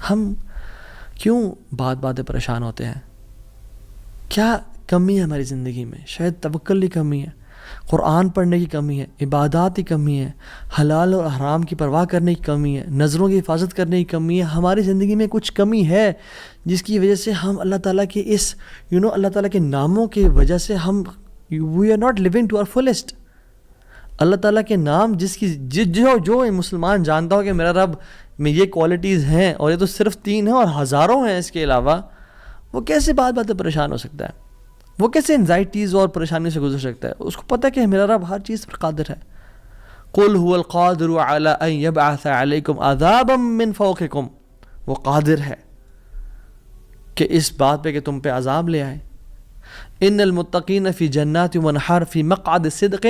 ہم کیوں بات باتیں پریشان ہوتے ہیں؟ کیا کمی ہے ہماری زندگی میں؟ شاید توکل کی کمی ہے، قرآن پڑھنے کی کمی ہے، عبادات کی کمی ہے، حلال اور حرام کی پرواہ کرنے کی کمی ہے، نظروں کی حفاظت کرنے کی کمی ہے. ہماری زندگی میں کچھ کمی ہے جس کی وجہ سے ہم اللہ تعالیٰ کے اس اللہ تعالیٰ کے ناموں کی وجہ سے ہم we are not living to our fullest. اللہ تعالیٰ کے نام جس کی جو مسلمان جانتا ہو کہ میرا رب میں یہ کوالٹیز ہیں اور یہ تو صرف 3 ہیں اور ہزاروں ہیں اس کے علاوہ، وہ کیسے باتیں پریشان ہو سکتا ہے؟ وہ کیسے انزائٹیز اور پریشانی سے گزر سکتا ہے؟ اس کو پتہ ہے کہ میرا رب ہر چیز پر قادر ہے. قل هو القادر على ان يبعث عليكم عذابا من فوقكم. وہ قادر ہے کہ اس بات پہ کہ تم پہ عذاب لے آئے. ان المتقین فی جنات ونہر فی مقعد صدق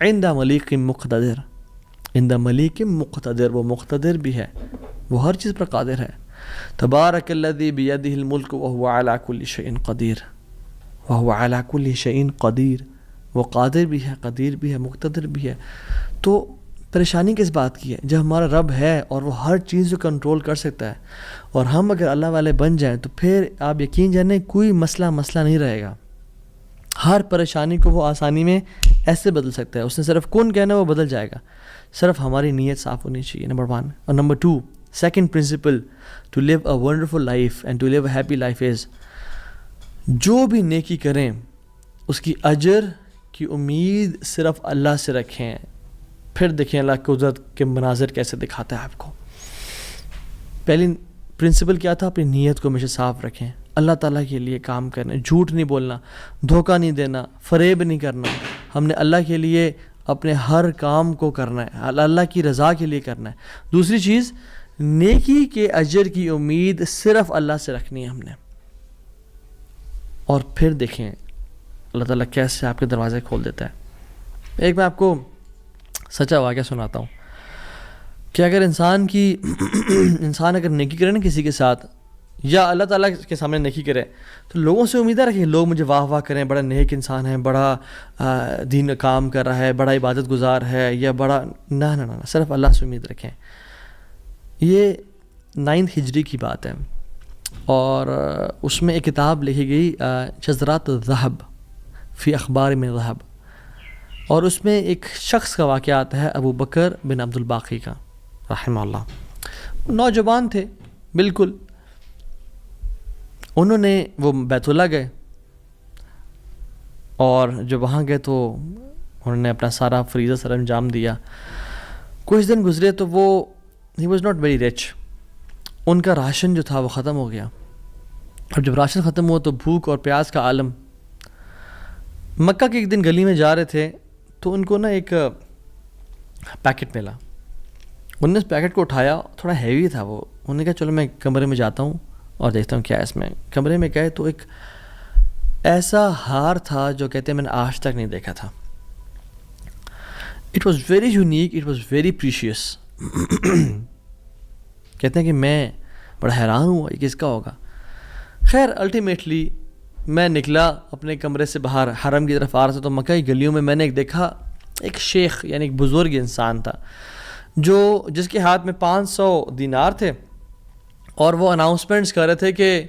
عند ملیک مقتدر. عند ملیک مقتدر، وہ مقتدر بھی ہے، وہ ہر چیز پر قادر ہے. تبارک الذی بیدہ الملک وہو علی کل شیء قدیر. وہو علی کل شیء قدیر، وہ قادر بھی ہے، قدیر بھی ہے، مقتدر بھی ہے. تو پریشانی کس بات کی ہے جب ہمارا رب ہے اور وہ ہر چیز کو کنٹرول کر سکتا ہے، اور ہم اگر اللہ والے بن جائیں تو پھر آپ یقین جانیں کوئی مسئلہ نہیں رہے گا. ہر پریشانی کو وہ آسانی میں ایسے بدل سکتا ہے. اس نے صرف کن کہنا وہ بدل جائے گا، صرف ہماری نیت صاف ہونی چاہیے، نمبر 1. اور number 2، second principle to live a wonderful life and to live a happy life is, جو بھی نیکی کریں اس کی اجر کی امید صرف اللہ سے رکھیں. پھر دیکھیں اللہ کی قدرت کے مناظر کیسے دکھاتا ہے آپ کو. پہلی پرنسپل کیا تھا؟ اپنی نیت کو ہمیشہ صاف رکھیں، اللہ تعالیٰ کے لیے کام کرنا، جھوٹ نہیں بولنا، دھوکہ نہیں دینا، فریب نہیں کرنا. ہم نے اللہ کے لیے اپنے ہر کام کو کرنا ہے، اللہ کی رضا کے لیے کرنا ہے. دوسری چیز، نیکی کے اجر کی امید صرف اللہ سے رکھنی ہے ہم نے. اور پھر دیکھیں اللہ تعالیٰ کیسے آپ کے دروازے کھول دیتا ہے. ایک میں آپ کو سچا واقعہ سناتا ہوں کہ اگر انسان اگر نیکی کرے نا کسی کے ساتھ، یا اللہ تعالیٰ کے سامنے نیکی کرے، تو لوگوں سے امیدیں رکھیں لوگ مجھے واہ واہ کریں، بڑا نیک انسان ہے، بڑا دین کام کر رہا ہے، بڑا عبادت گزار ہے، یا بڑا نہ، صرف اللہ سے امید رکھیں. یہ 9 ہجری کی بات ہے، اور اس میں ایک کتاب لکھی گئی شذرات الذہب فی اخبار من ذہب، اور اس میں ایک شخص کا واقعہ آتا ہے، ابو بکر بن عبد الباقی کا رحمہ اللہ. نوجوان تھے بالکل. انہوں نے وہ بیت اللہ گئے، اور جب وہاں گئے تو انہوں نے اپنا سارا فریضہ سر انجام دیا. کچھ دن گزرے تو وہ he was not very rich. ان کا راشن جو تھا وہ ختم ہو گیا، اور جب راشن ختم ہوا تو بھوک اور پیاس کا عالم. مکہ کے ایک دن گلی میں جا رہے تھے تو ان کو نا ایک پیکٹ ملا. انہوں نے اس پیکٹ کو اٹھایا، تھوڑا ہیوی تھا وہ. انہوں نے کہا چلو میں کمرے میں جاتا ہوں اور دیکھتا ہوں کیا ہے اس میں. کمرے میں گئے تو ایک ایسا ہار تھا جو کہتے ہیں میں نے آج تک نہیں دیکھا تھا. It was very unique, it was very precious. کہتے ہیں کہ میں بڑا حیران ہوا یہ کس کا ہوگا. خیر الٹیمیٹلی میں نکلا اپنے کمرے سے باہر، حرم کی طرف آ رہا تھا، تو مکہ کی گلیوں میں میں نے دیکھا ایک شیخ، یعنی ایک بزرگ انسان تھا، جس کے ہاتھ میں 500 دینار تھے، اور وہ اناؤنسمنٹس کر رہے تھے کہ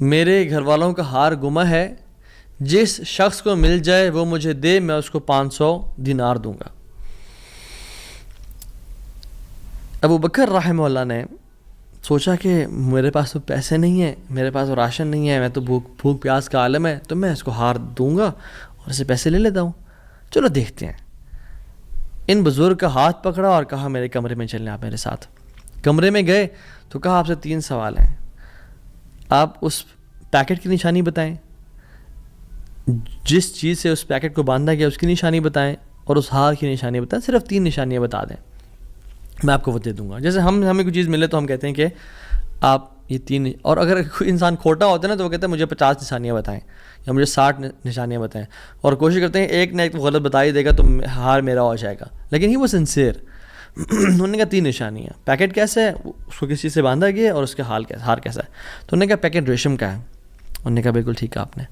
میرے گھر والوں کا ہار گما ہے، جس شخص کو مل جائے وہ مجھے دے، میں اس کو 500 دینار دوں گا. ابو بکر رحمہ اللہ نے سوچا کہ میرے پاس تو پیسے نہیں ہیں، میرے پاس تو راشن نہیں ہے، میں تو بھوک پیاس کا عالم ہے، تو میں اس کو ہار دوں گا اور اسے پیسے لے لیتا ہوں. چلو دیکھتے ہیں. ان بزرگ کا ہاتھ پکڑا اور کہا میرے کمرے میں چلیں آپ میرے ساتھ. کمرے میں گئے تو کہا آپ سے 3 سوال ہیں. آپ اس پیکٹ کی نشانی بتائیں، جس چیز سے اس پیکٹ کو باندھا گیا اس کی نشانی بتائیں، اور اس ہار کی نشانی بتائیں. صرف 3 نشانیاں بتا دیں، میں آپ کو وہ دے دوں گا. جیسے ہمیں کوئی چیز ملے تو ہم کہتے ہیں کہ آپ یہ 3، اور اگر کوئی انسان کھوٹا ہوتا ہے نا تو وہ کہتے ہیں مجھے 50 نشانیاں بتائیں یا مجھے 60 نشانیاں بتائیں، اور کوشش کرتے ہیں ایک نہ ایک غلط بتا ہی دے گا تو ہار میرا ہو جائے گا. لیکن ہی وہ سنسیئر. انہوں نے کہا 3 نشانیاں. پیکٹ کیسا ہے، اس کو کس چیز سے باندھا گیا، اور اس کا ہار کیسا ہے. تو انہوں نے کہا پیکٹ ریشم کا ہے. انہوں نے کہا بالکل ٹھیک ہے آپ نے.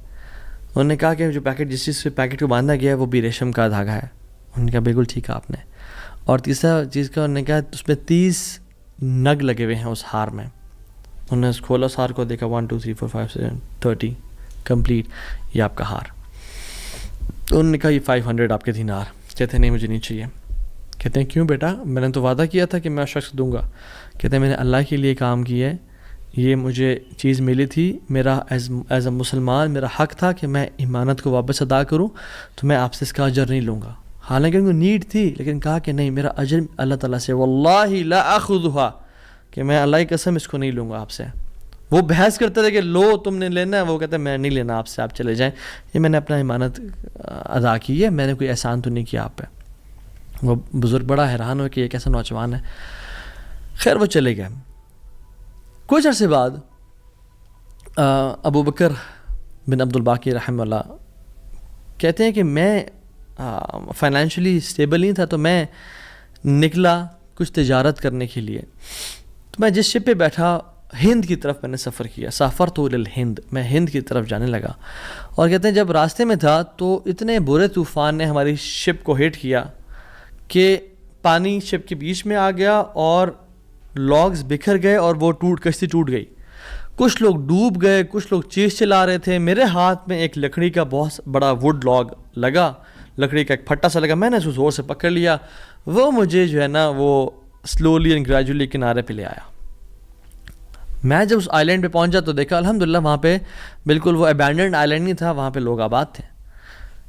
انہوں نے کہا کہ جو پیکٹ جس چیز سے پیکٹ کو باندھا گیا ہے وہ بھی ریشم کا دھاگا ہے. انہوں نے کہا بالکل ٹھیک ہے آپ نے. اور تیسرا چیز کا انہوں نے کہا اس میں 30 نگ لگے ہوئے ہیں اس ہار میں. انہوں نے کھولا اس ہار کو, دیکھا 1 2 3 4 5 6 30 کمپلیٹ, یہ آپ کا ہار. تو انہوں نے کہا یہ 500 آپ کے دینار. کہتے ہیں نہیں مجھے نہیں چاہیے. کہتے ہیں کیوں بیٹا, میں نے تو وعدہ کیا تھا کہ میں شخص دوں گا. کہتے ہیں میں نے اللہ کے لیے کام کیا ہے, یہ مجھے چیز ملی تھی, میرا ایز اے مسلمان میرا حق تھا کہ میں امانت کو واپس ادا کروں, تو میں آپ سے اس کا اجر نہیں لوں گا. حالانکہ ان کو نیڈ تھی, لیکن کہا کہ نہیں, میرا اجر اللہ تعالیٰ سے, واللہ لا اخذھا, کہ میں اللہ کی قسم اس کو نہیں لوں گا آپ سے. وہ بحث کرتے تھے کہ لو تم نے لینا ہے, وہ کہتے ہیں میں نہیں لینا آپ سے, آپ چلے جائیں, یہ میں نے اپنا امانت ادا کی ہے, میں نے کوئی احسان تو نہیں کیا آپ پہ. وہ بزرگ بڑا حیران ہو کہ یہ کیسا نوجوان ہے. خیر وہ چلے گئے. کچھ عرصے بعد ابو بکر بن عبد الباقی رحمہ اللہ کہتے ہیں کہ میں فائنینشلی اسٹیبل نہیں تھا, تو میں نکلا کچھ تجارت کرنے کے لیے. تو میں جس شپ پہ بیٹھا, ہند کی طرف میں نے سفر کیا, سافرت الہند, میں ہند کی طرف جانے لگا. اور کہتے ہیں جب راستے میں تھا تو اتنے برے طوفان نے ہماری شپ کو ہٹ کیا کہ پانی شپ کے بیچ میں آ گیا اور لاگز بکھر گئے اور وہ کشتی ٹوٹ گئی. کچھ لوگ ڈوب گئے, کچھ لوگ چیز چلا رہے تھے. میرے ہاتھ میں ایک لکڑی کا بہت بڑا ووڈ لاگ لگا, لکڑی کا ایک پھٹا سا لگا, میں نے اس کو زور سے پکڑ لیا. وہ مجھے جو ہے نا وہ سلولی اینڈ گریجولی کنارے پہ لے آیا. میں جب اس آئی لینڈ پہ پہنچا تو دیکھا الحمدللہ وہاں پہ بالکل وہ ابینڈنڈ آئی لینڈ نہیں تھا, وہاں پہ لوگ آباد تھے.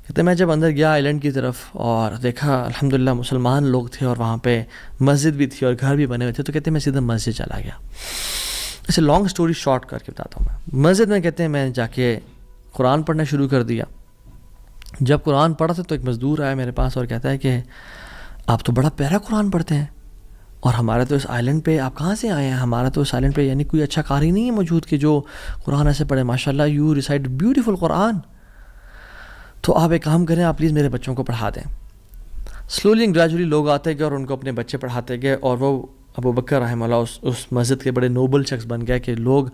کہتے میں جب اندر گیا آئی لینڈ کی طرف اور دیکھا الحمدللہ مسلمان لوگ تھے, اور وہاں پہ مسجد بھی تھی اور گھر بھی بنے ہوئے تھے. تو کہتے ہیں میں سیدھا مسجد چلا گیا. ایسے لانگ سٹوری شارٹ کر کے بتاتا ہوں میں. مسجد میں کہتے ہیں میں جا کے قرآن پڑھنا شروع کر دیا. جب قرآن پڑھا تھا تو ایک مزدور آیا میرے پاس اور کہتا ہے کہ آپ تو بڑا پیارا قرآن پڑھتے ہیں, اور ہمارے تو اس آئی لینڈ پہ آپ کہاں سے آئے ہیں؟ ہمارا تو اس آئی لینڈ پہ یعنی کوئی اچھا قاری نہیں ہے موجود کہ جو قرآن ایسے پڑھے. ماشاء اللہ یو ریسائٹ بیوٹیفل قرآن. تو آپ ایک کام کریں, آپ پلیز میرے بچوں کو پڑھا دیں. سلولی اینڈ گریجولی لوگ آتے گئے اور ان کو اپنے بچے پڑھاتے گئے, اور وہ ابو بکر رحمہ اللہ اس مسجد کے بڑے نوبل شخص بن گئے کہ لوگ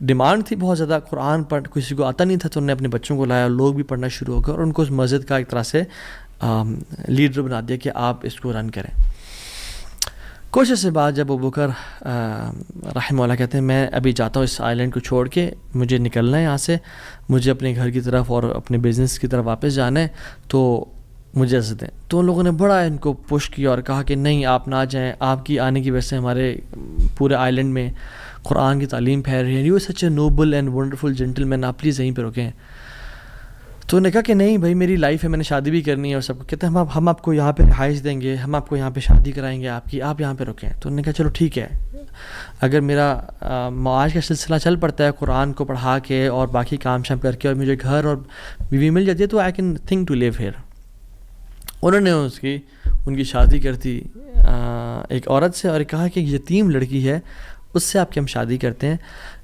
ڈیمانڈ تھی بہت زیادہ, قرآن پڑھ کسی کو آتا نہیں تھا, تو انہوں نے اپنے بچوں کو لایا, لوگ بھی پڑھنا شروع ہو گئے, اور ان کو اس مسجد کا ایک طرح سے لیڈر بنا دیا کہ آپ اس کو رن کریں. کچھ عرصے بعد جب ابو بکر رحمہ اللہ کہتے ہیں میں ابھی جاتا ہوں اس آئی لینڈ کو چھوڑ کے, مجھے نکلنا ہے یہاں سے, مجھے اپنے گھر کی طرف اور اپنے بزنس کی طرف واپس جانا ہے, تو مجھے اجازت دیں. تو ان لوگوں نے بڑا ان کو پش کیا اور کہا کہ نہیں آپ نہ جائیں, آپ کی آنے کی وجہ سے ہمارے پورے آئی لینڈ میں قرآن کی تعلیم پھیل رہی ہے, you such a noble and wonderful gentleman, آپ پلیز یہیں پہ رکیں. تو انہوں نے کہا کہ نہیں بھائی میری لائف ہے, میں نے شادی بھی کرنی ہے اور سب کو. کہتے ہیں ہم آپ کو یہاں پہ رہائش دیں گے, ہم آپ کو یہاں پہ شادی کرائیں گے آپ کی, آپ یہاں پہ رکیں. تو انہوں نے کہا چلو ٹھیک ہے, اگر میرا معاش کا سلسلہ چل پڑتا ہے قرآن کو پڑھا کے اور باقی کام شام کر کے, اور مجھے گھر اور بیوی مل جاتی ہے, تو I can think to live here. انہوں نے ان کی شادی کر دی ایک عورت سے, اور کہا کہ یتیم لڑکی ہے اس سے آپ کی ہم شادی کرتے ہیں.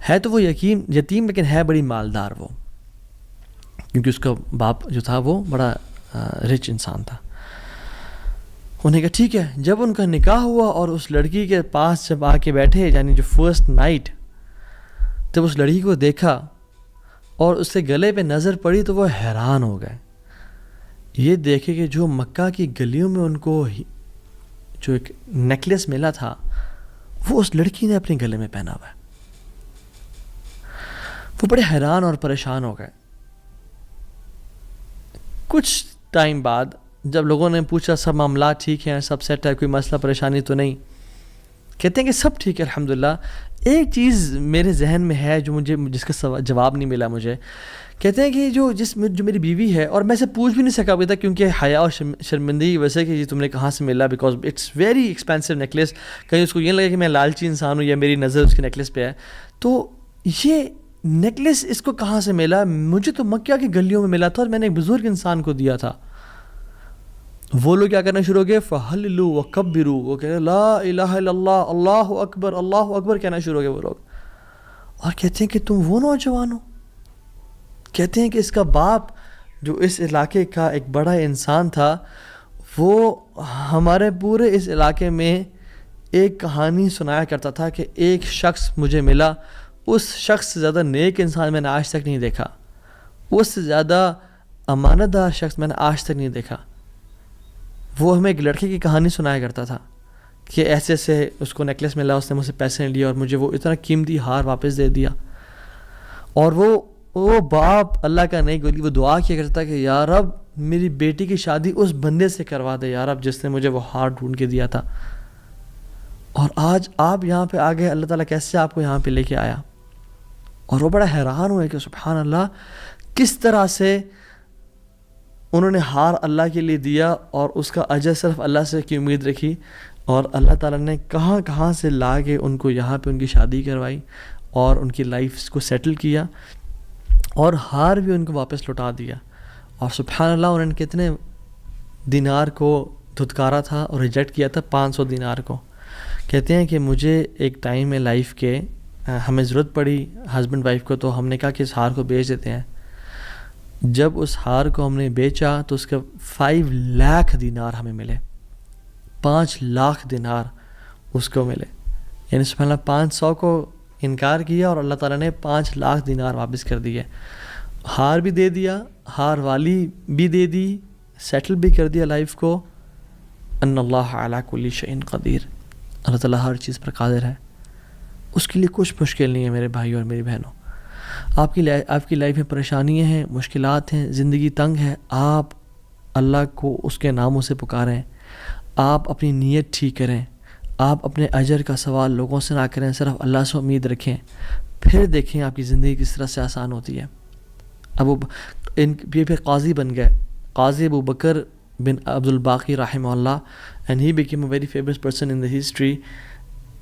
ہے تو وہ یتیم لیکن ہے بڑی مالدار وہ, کیونکہ اس کا باپ جو تھا وہ بڑا رچ انسان تھا. انہوں نے کہا ٹھیک ہے. جب ان کا نکاح ہوا اور اس لڑکی کے پاس جب آ کے بیٹھے, یعنی جو فرسٹ نائٹ, جب اس لڑکی کو دیکھا اور اس کے گلے پہ نظر پڑی تو وہ حیران ہو گئے. یہ دیکھے کہ جو مکہ کی گلیوں میں ان کو جو ایک نیکلیس ملا تھا وہ اس لڑکی نے اپنے گلے میں پہنا ہوا ہے. وہ بڑے حیران اور پریشان ہو گئے. کچھ ٹائم بعد جب لوگوں نے پوچھا سب معاملات ٹھیک ہیں, سب سیٹ ہے, کوئی مسئلہ پریشانی تو نہیں, کہتے ہیں کہ سب ٹھیک ہے الحمدللہ. ایک چیز میرے ذہن میں ہے جو جس کا جواب نہیں ملا مجھے. کہتے ہیں کہ جو میری بیوی ہے, اور میں اسے پوچھ بھی نہیں سکا ابھی تک کیونکہ حیا اور شرمندگی کی وجہ سے کہ یہ تم نے کہاں سے ملا, because it's very expensive necklace. کہیں اس کو یہ لگے کہ میں لالچی انسان ہوں یا میری نظر اس کے نیکلیس پہ ہے. تو یہ نیکلیس اس کو کہاں سے ملا؟ مجھے تو مکہ کی گلیوں میں ملا تھا اور میں نے ایک بزرگ انسان کو دیا تھا. وہ لوگ کیا کرنا شروع ہو گئے, فَحَلِّلُوا وَكَبِّرُوا, وہ کہہ رہے لا الہ الا اللہ, اللہ اکبر کہنا شروع ہو گئے وہ لوگ. اور کہتے ہیں کہ تم وہ نوجوان ہو. کہتے ہیں کہ اس کا باپ جو اس علاقے کا ایک بڑا انسان تھا, وہ ہمارے پورے اس علاقے میں ایک کہانی سنایا کرتا تھا کہ ایک شخص مجھے ملا, اس شخص سے زیادہ نیک انسان میں نے آج تک نہیں دیکھا, اس سے زیادہ امانت دار شخص میں نے آج تک نہیں دیکھا. وہ ہمیں ایک لڑکے کی کہانی سنایا کرتا تھا کہ ایسے ایسے اس کو نیکلیس ملا، اس نے مجھ سے پیسے نہیں لیے اور مجھے وہ اتنا قیمتی ہار واپس دے دیا. اور وہ باپ اللہ کا نہیں گولی، وہ دعا کیا کرتا کہ یا رب میری بیٹی کی شادی اس بندے سے کروا دے یا رب جس نے مجھے وہ ہار ڈھونڈ کے دیا تھا. اور آج آپ یہاں پہ آ گئے، اللہ تعالیٰ کیسے آپ کو یہاں پہ لے کے آیا. اور وہ بڑا حیران ہوئے کہ سبحان اللہ کس طرح سے انہوں نے ہار اللہ کے لیے دیا اور اس کا اجر صرف اللہ سے کی امید رکھی، اور اللہ تعالیٰ نے کہاں کہاں سے لا کے ان کو یہاں پہ ان کی شادی کروائی اور ان کی لائف کو سیٹل کیا، اور ہار بھی ان کو واپس لوٹا دیا. اور سبحان اللہ انہوں نے کتنے دینار کو دھتکارا تھا اور ریجیکٹ کیا تھا، 500 دینار کو. کہتے ہیں کہ مجھے ایک ٹائم میں لائف کے ہمیں ضرورت پڑی ہسبینڈ وائف کو، تو ہم نے کہا کہ اس ہار کو بیچ دیتے ہیں. جب اس ہار کو ہم نے بیچا تو اس کا 5 لاکھ دینار ہمیں ملے، 5 لاکھ دینار اس کو ملے. یعنی سبحان اللہ 500 کو انکار کیا اور اللہ تعالیٰ نے 5 لاکھ دینار واپس کر دیے. ہار بھی دے دیا، ہار والی بھی دے دی، سیٹل بھی کر دیا لائف کو. ان اللہ علی کل شیء قدیر، اللہ تعالیٰ ہر چیز پر قادر ہے، اس کے لیے کچھ مشکل نہیں ہے. میرے بھائیوں اور میری بہنوں، آپ کی لائف میں پریشانیاں ہیں، مشکلات ہیں، زندگی تنگ ہے، آپ اللہ کو اس کے ناموں سے پکاریں، آپ اپنی نیت ٹھیک کریں، آپ اپنے اجر کا سوال لوگوں سے نہ کریں، صرف اللہ سے امید رکھیں، پھر دیکھیں آپ کی زندگی کس طرح سے آسان ہوتی ہے. یہ پھر قاضی بن گئے، قاضی ابو بکر بن عبد الباقی رحمہ اللہ، and he became a very famous person in the history.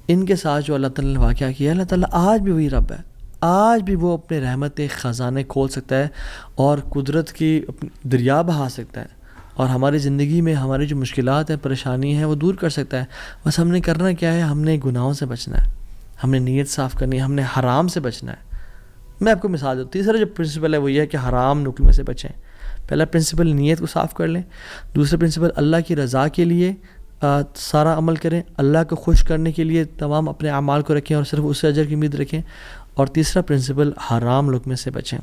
ان کے ساتھ جو اللہ تعالیٰ نے واقعہ کیا، اللہ تعالیٰ آج بھی وہی رب ہے، آج بھی وہ اپنے رحمت خزانے کھول سکتا ہے اور قدرت کی دریا بہا سکتا ہے، اور ہماری زندگی میں ہماری جو مشکلات ہیں، پریشانی ہیں، وہ دور کر سکتا ہے. بس ہم نے کرنا کیا ہے، ہم نے گناہوں سے بچنا ہے، ہم نے نیت صاف کرنی ہے، ہم نے حرام سے بچنا ہے. میں آپ کو مثال دوں، تیسرا جو پرنسپل ہے وہ یہ ہے کہ حرام نکلنے سے بچیں. پہلا پرنسپل نیت کو صاف کر لیں، دوسرا پرنسپل اللہ کی رضا کے لیے سارا عمل کریں، اللہ کو خوش کرنے کے لیے تمام اپنے اعمال کو رکھیں اور صرف اس سے اجر کی امید رکھیں، اور تیسرا پرنسپل حرام لقمے سے بچیں.